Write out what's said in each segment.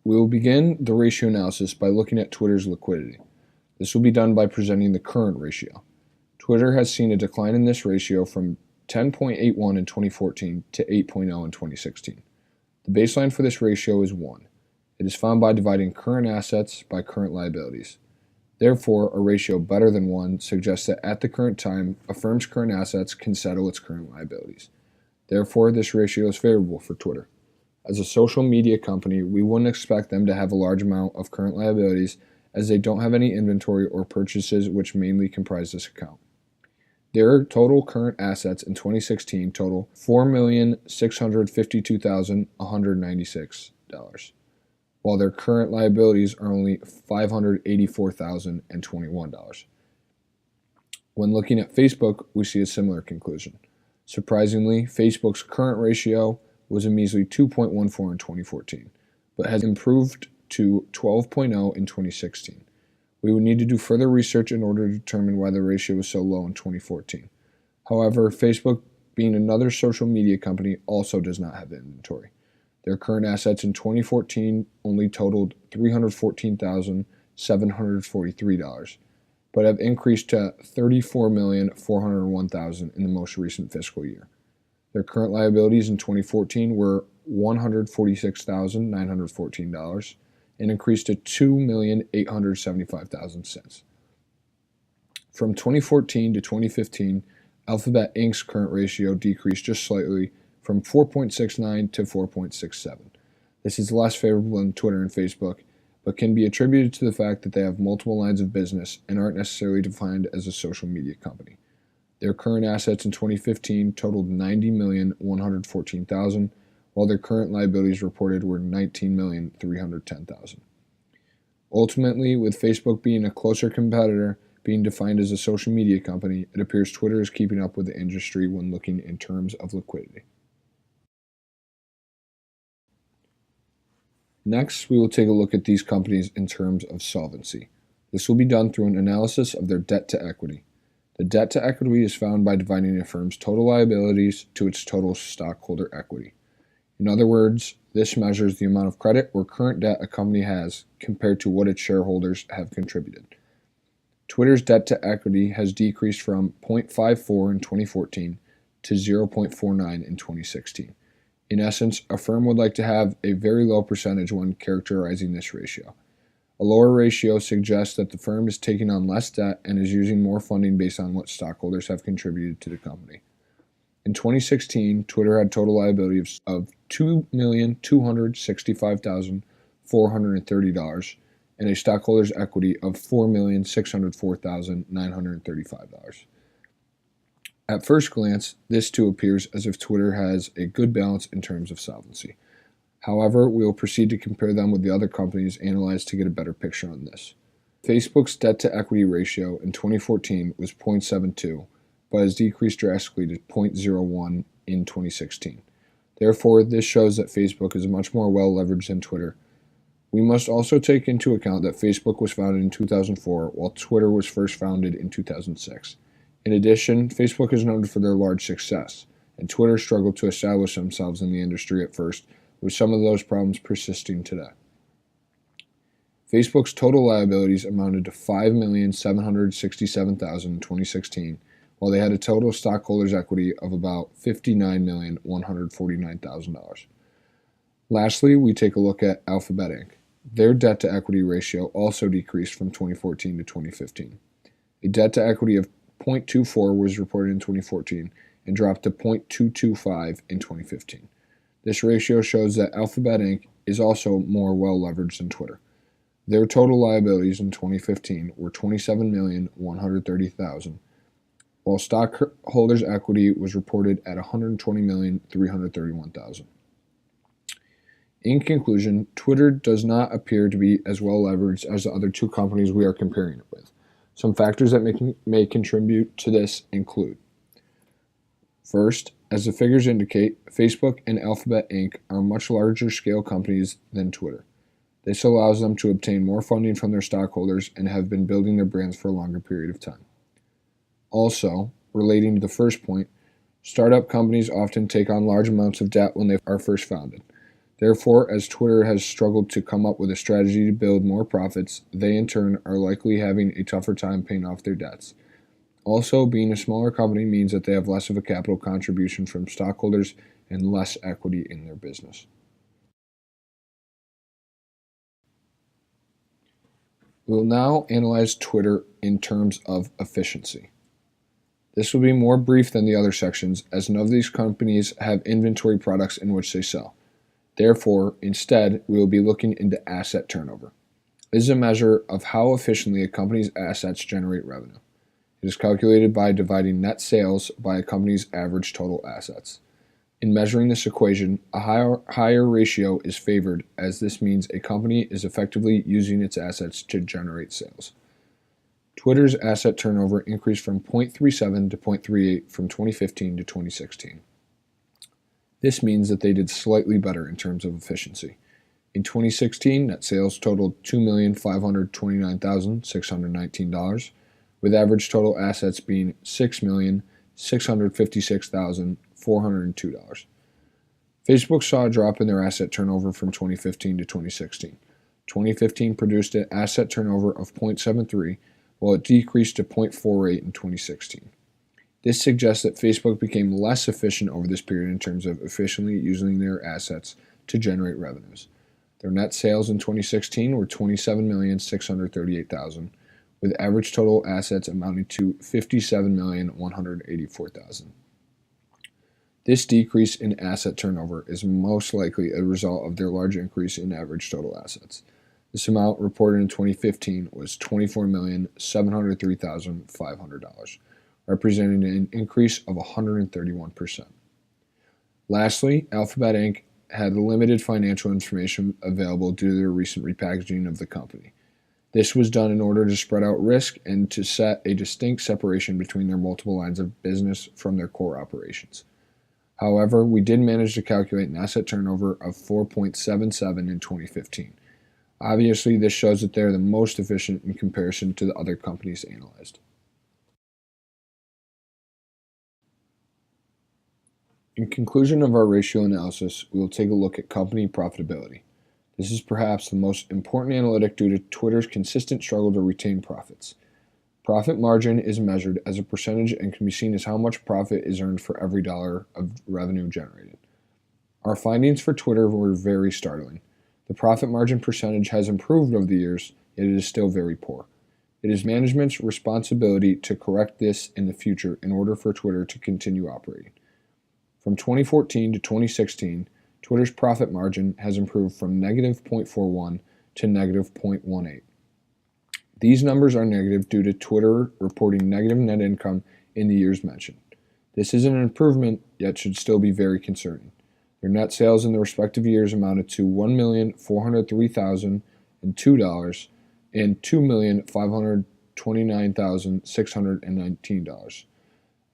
We will begin the ratio analysis by looking at Twitter's liquidity. This will be done by presenting the current ratio. Twitter has seen a decline in this ratio from 10.81 in 2014 to 8.0 in 2016. The baseline for this ratio is 1. It is found by dividing current assets by current liabilities. Therefore, a ratio better than 1 suggests that at the current time, a firm's current assets can settle its current liabilities. Therefore, this ratio is favorable for Twitter. As a social media company, we wouldn't expect them to have a large amount of current liabilities as they don't have any inventory or purchases which mainly comprise this account. Their total current assets in 2016 total $4,652,196, while their current liabilities are only $584,021. When looking at Facebook, we see a similar conclusion. Surprisingly, Facebook's current ratio was a measly 2.14 in 2014, but has improved to 12.0 in 2016. We would need to do further research in order to determine why the ratio was so low in 2014. However, Facebook, being another social media company, also does not have inventory. Their current assets in 2014 only totaled $314,743, but have increased to $34,401,000 in the most recent fiscal year. Their current liabilities in 2014 were $146,914 and increased to $2,875,000 since. From 2014 to 2015, Alphabet Inc.'s current ratio decreased just slightly from 4.69 to 4.67. This is less favorable than Twitter and Facebook, but can be attributed to the fact that they have multiple lines of business and aren't necessarily defined as a social media company. Their current assets in 2015 totaled $90,114,000, while their current liabilities reported were $19,310,000. Ultimately, with Facebook being a closer competitor, being defined as a social media company, it appears Twitter is keeping up with the industry when looking in terms of liquidity. Next, we will take a look at these companies in terms of solvency. This will be done through an analysis of their debt to equity. The debt to equity is found by dividing a firm's total liabilities to its total stockholder equity. In other words, this measures the amount of credit or current debt a company has compared to what its shareholders have contributed. Twitter's debt to equity has decreased from 0.54 in 2014 to 0.49 in 2016. In essence, a firm would like to have a very low percentage when characterizing this ratio. A lower ratio suggests that the firm is taking on less debt and is using more funding based on what stockholders have contributed to the company. In 2016, Twitter had total liabilities of $2,265,430 and a stockholders' equity of $4,604,935. At first glance, this too appears as if Twitter has a good balance in terms of solvency. However, we will proceed to compare them with the other companies analyzed to get a better picture on this. Facebook's debt-to-equity ratio in 2014 was 0.72, but has decreased drastically to 0.01 in 2016. Therefore, this shows that Facebook is much more well-leveraged than Twitter. We must also take into account that Facebook was founded in 2004, while Twitter was first founded in 2006. In addition, Facebook is known for their large success, and Twitter struggled to establish themselves in the industry at first, with some of those problems persisting today. Facebook's total liabilities amounted to $5,767,000 in 2016, while they had a total stockholders' equity of about $59,149,000. Lastly, we take a look at Alphabet Inc. Their debt-to-equity ratio also decreased from 2014 to 2015. A debt-to-equity of 0.24 was reported in 2014 and dropped to 0.225 in 2015. This ratio shows that Alphabet Inc. is also more well-leveraged than Twitter. Their total liabilities in 2015 were $27,130,000, while stockholders' equity was reported at $120,331,000. In conclusion, Twitter does not appear to be as well leveraged as the other two companies we are comparing it with. Some factors that may contribute to this include: first, as the figures indicate, Facebook and Alphabet Inc. are much larger scale companies than Twitter. This allows them to obtain more funding from their stockholders and have been building their brands for a longer period of time. Also, relating to the first point, startup companies often take on large amounts of debt when they are first founded. Therefore, as Twitter has struggled to come up with a strategy to build more profits, they in turn are likely having a tougher time paying off their debts. Also, being a smaller company means that they have less of a capital contribution from stockholders and less equity in their business. We will now analyze Twitter in terms of efficiency. This will be more brief than the other sections, as none of these companies have inventory products in which they sell. Therefore, instead, we will be looking into asset turnover. This is a measure of how efficiently a company's assets generate revenue. It is calculated by dividing net sales by a company's average total assets. In measuring this equation, a higher ratio is favored, as this means a company is effectively using its assets to generate sales. Twitter's asset turnover increased from 0.37 to 0.38 from 2015 to 2016. This means that they did slightly better in terms of efficiency. In 2016, net sales totaled $2,529,619, with average total assets being $6,656,402. Facebook saw a drop in their asset turnover from 2015 to 2016. 2015 produced an asset turnover of 0.73, while it decreased to 0.48 in 2016. This suggests that Facebook became less efficient over this period in terms of efficiently using their assets to generate revenues. Their net sales in 2016 were $27,638,000, with average total assets amounting to $57,184,000. This decrease in asset turnover is most likely a result of their large increase in average total assets. This amount reported in 2015 was $24,703,500, representing an increase of 131%. Lastly, Alphabet Inc. had limited financial information available due to their recent repackaging of the company. This was done in order to spread out risk and to set a distinct separation between their multiple lines of business from their core operations. However, we did manage to calculate an asset turnover of 4.77 in 2015. Obviously, this shows that they are the most efficient in comparison to the other companies analyzed. In conclusion of our ratio analysis, we will take a look at company profitability. This is perhaps the most important analytic due to Twitter's consistent struggle to retain profits. Profit margin is measured as a percentage and can be seen as how much profit is earned for every dollar of revenue generated. Our findings for Twitter were very startling. The profit margin percentage has improved over the years, yet it is still very poor. It is management's responsibility to correct this in the future in order for Twitter to continue operating. From 2014 to 2016, Twitter's profit margin has improved from negative 0.41 to negative 0.18. These numbers are negative due to Twitter reporting negative net income in the years mentioned. This is an improvement, yet should still be very concerning. Their net sales in the respective years amounted to $1,403,002 and $2,529,619.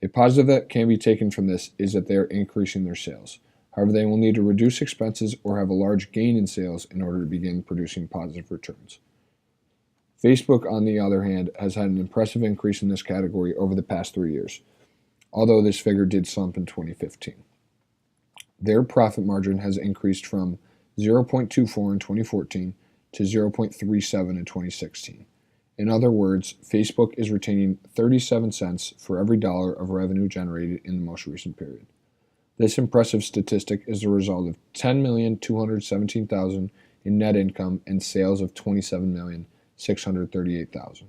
A positive that can be taken from this is that they are increasing their sales. However, they will need to reduce expenses or have a large gain in sales in order to begin producing positive returns. Facebook, on the other hand, has had an impressive increase in this category over the past 3 years, although this figure did slump in 2015. Their profit margin has increased from 0.24 in 2014 to 0.37 in 2016. In other words, Facebook is retaining 37 cents for every dollar of revenue generated in the most recent period. This impressive statistic is the result of $10,217,000 in net income and sales of $27,638,000.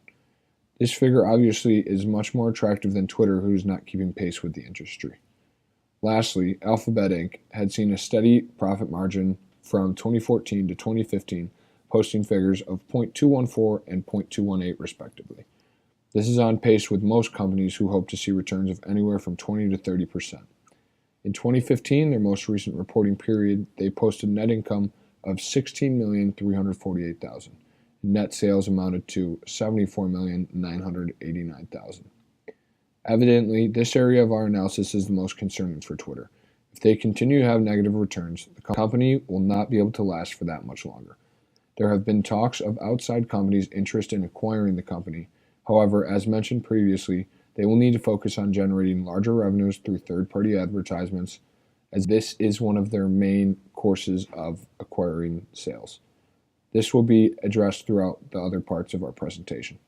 This figure obviously is much more attractive than Twitter, who is not keeping pace with the industry. Lastly, Alphabet Inc. had seen a steady profit margin from 2014 to 2015, posting figures of 0.214 and 0.218 respectively. This is on pace with most companies who hope to see returns of anywhere from 20 to 30%. In 2015, their most recent reporting period, they posted net income of $16,348,000. Net sales amounted to $74,989,000. Evidently, this area of our analysis is the most concerning for Twitter. If they continue to have negative returns, the company will not be able to last for that much longer. There have been talks of outside companies' interest in acquiring the company. However, as mentioned previously, they will need to focus on generating larger revenues through third-party advertisements as this is one of their main courses of acquiring sales. This will be addressed throughout the other parts of our presentation.